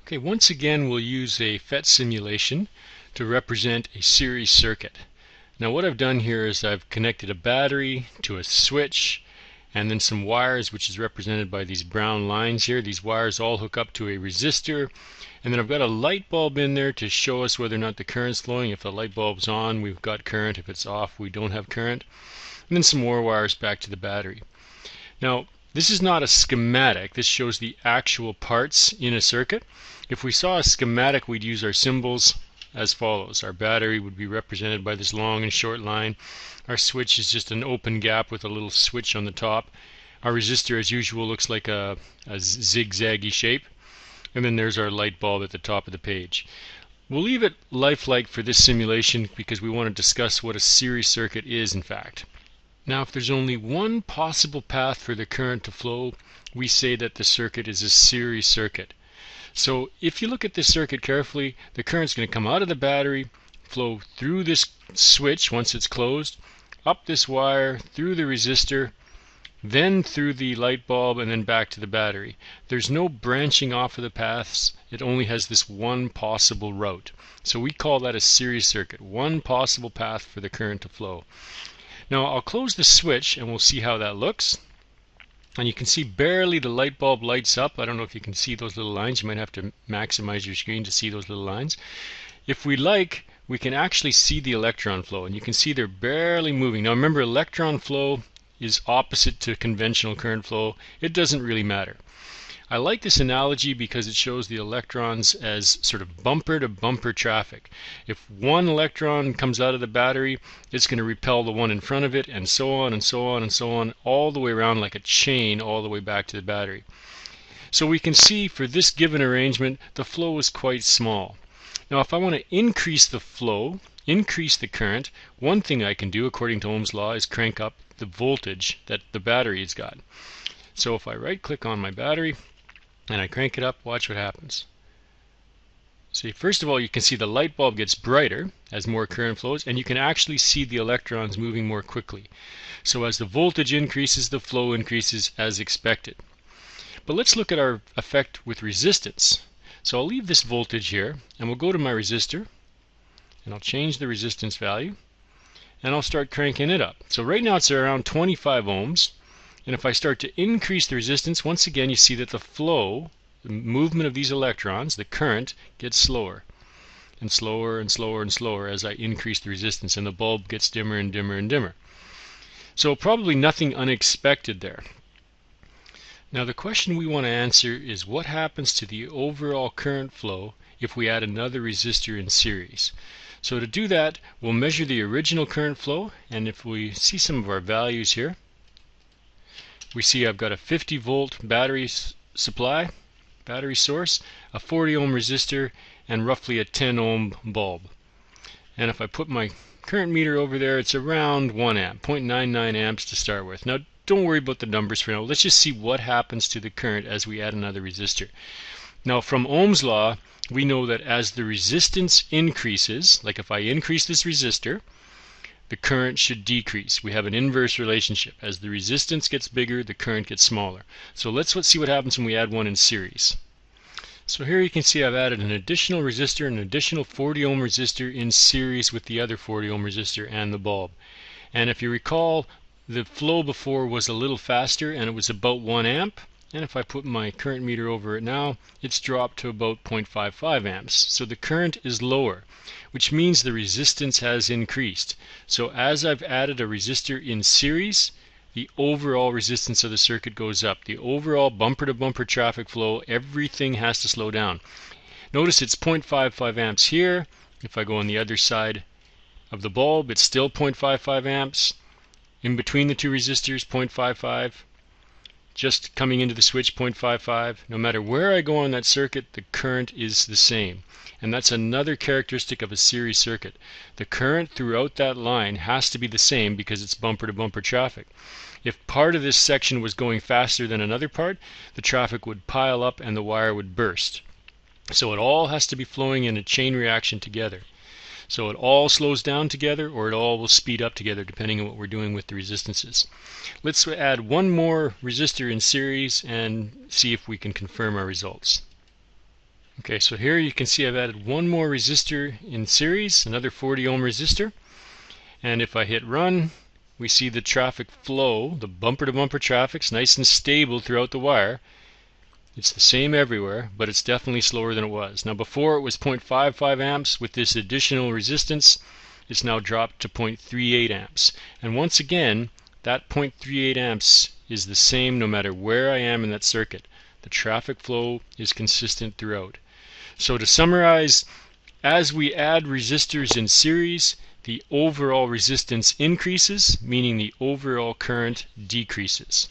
Okay, once again we'll use a PHET simulation to represent a series circuit. Now what I've done here is I've connected a battery to a switch and then some wires, which is represented by these brown lines here. These wires all hook up to a resistor, and then I've got a light bulb in there to show us whether or not the current's flowing. If the light bulb's on, we've got current. If it's off, we don't have current. And then some more wires back to the battery. Now this is not a schematic. This shows the actual parts in a circuit. If we saw a schematic, we'd use our symbols as follows. Our battery would be represented by this long and short line. Our switch is just an open gap with a little switch on the top. Our resistor, as usual, looks like a zigzaggy shape. And then there's our light bulb at the top of the page. We'll leave it lifelike for this simulation because we want to discuss what a series circuit is in fact. Now if there's only one possible path for the current to flow, we say that the circuit is a series circuit. So if you look at this circuit carefully, the current's going to come out of the battery, flow through this switch once it's closed, up this wire, through the resistor, then through the light bulb, and then back to the battery. There's no branching off of the paths. It only has this one possible route. So we call that a series circuit. One possible path for the current to flow. Now I'll close the switch and we'll see how that looks. And you can see barely the light bulb lights up. I don't know if you can see those little lines. You might have to maximize your screen to see those little lines. If we like, we can actually see the electron flow, and you can see they're barely moving. Now remember, electron flow is opposite to conventional current flow. It doesn't really matter. I like this analogy because it shows the electrons as sort of bumper to bumper traffic. If one electron comes out of the battery, it's going to repel the one in front of it, and so on and so on and so on, all the way around like a chain all the way back to the battery. So we can see for this given arrangement the flow is quite small. Now if I want to increase the flow, increase the current, one thing I can do according to Ohm's law is crank up the voltage that the battery has got. So if I right click on my battery and I crank it up, watch what happens. See, first of all, you can see the light bulb gets brighter as more current flows, and you can actually see the electrons moving more quickly. So as the voltage increases, the flow increases as expected. But let's look at our effect with resistance. So I'll leave this voltage here, and we'll go to my resistor, and I'll change the resistance value, and I'll start cranking it up. So right now it's around 25 ohms. And if I start to increase the resistance, once again you see that the flow, the movement of these electrons, the current, gets slower and slower and slower and slower as I increase the resistance, and the bulb gets dimmer and dimmer and dimmer. So probably nothing unexpected there. Now the question we want to answer is what happens to the overall current flow if we add another resistor in series. So to do that, we'll measure the original current flow, and if we see some of our values here, we see I've got a 50 volt battery supply, battery source, a 40 ohm resistor, and roughly a 10 ohm bulb. And if I put my current meter over there, it's around 1 amp, 0.99 amps to start with. Now don't worry about the numbers for now. Let's just see what happens to the current as we add another resistor. Now from Ohm's law, we know that as the resistance increases, like if I increase this resistor, the current should decrease. We have an inverse relationship. As the resistance gets bigger, the current gets smaller. So let's see what happens when we add one in series. So here you can see I've added an additional resistor, an additional 40 ohm resistor in series with the other 40 ohm resistor and the bulb. And if you recall, the flow before was a little faster and it was about 1 amp. And if I put my current meter over it now, it's dropped to about 0.55 amps. So the current is lower, which means the resistance has increased. So as I've added a resistor in series, the overall resistance of the circuit goes up. The overall bumper-to-bumper traffic flow, everything has to slow down. Notice it's 0.55 amps here. If I go on the other side of the bulb, it's still 0.55 amps. In between the two resistors, 0.55. Just coming into the switch, 0.55. No matter where I go on that circuit, the current is the same. And that's another characteristic of a series circuit. The current throughout that line has to be the same because it's bumper-to-bumper traffic. If part of this section was going faster than another part, the traffic would pile up and the wire would burst. So it all has to be flowing in a chain reaction together. So it all slows down together, or it all will speed up together depending on what we're doing with the resistances. Let's add one more resistor in series and see if we can confirm our results. Okay, so here you can see I've added one more resistor in series, another 40 ohm resistor. And if I hit run, we see the traffic flow, the bumper to bumper traffic's nice and stable throughout the wire. It's the same everywhere, but it's definitely slower than it was. Now before it was 0.55 amps. With this additional resistance, it's now dropped to 0.38 amps. And once again, that 0.38 amps is the same no matter where I am in that circuit. The traffic flow is consistent throughout. So to summarize, as we add resistors in series, the overall resistance increases, meaning the overall current decreases.